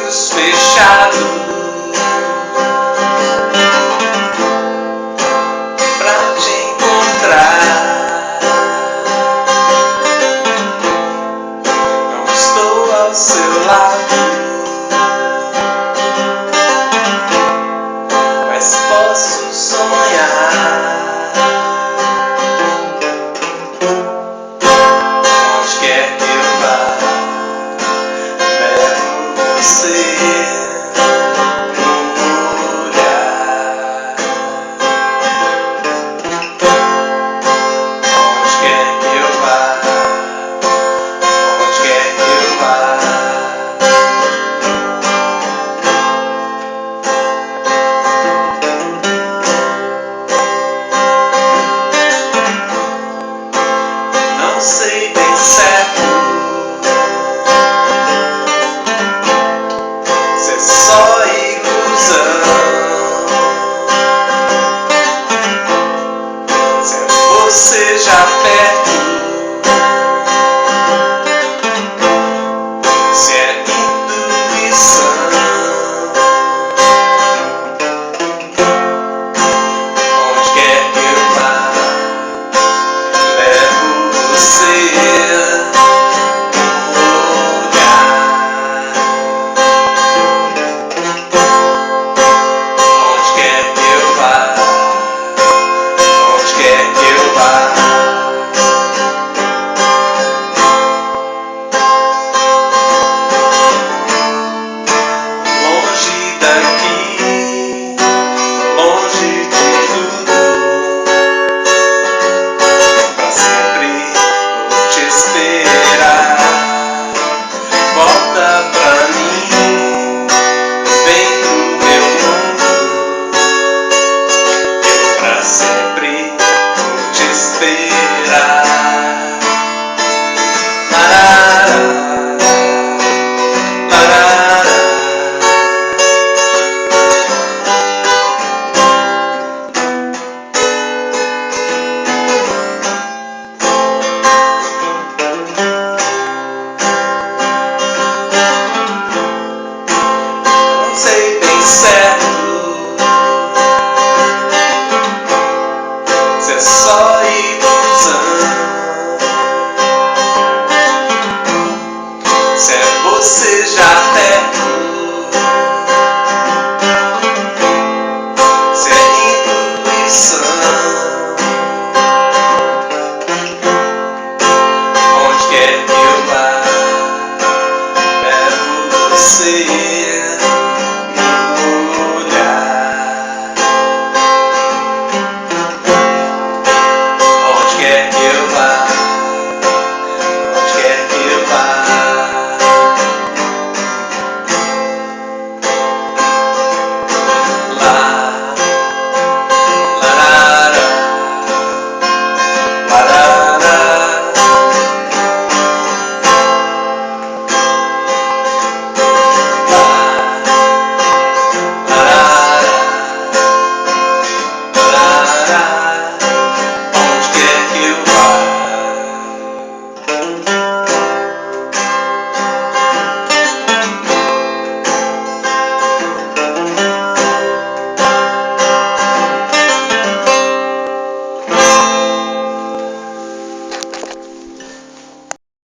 olhos fechados pra te encontrar. Não estou ao seu lado, mas posso sonhar. Onde quer que eu vá, levo você no olhar. Onde quer que eu vá, onde quer que eu vá. Não sei bem certo se é só ilusão, se é você já perto, se é intuição. Onde quer que eu vá, levo você no olhar. Onde quer que eu vá, onde quer que eu vá. Longe daqui, longe de tudo, pra sempre vou te esperar. Volta pra mim.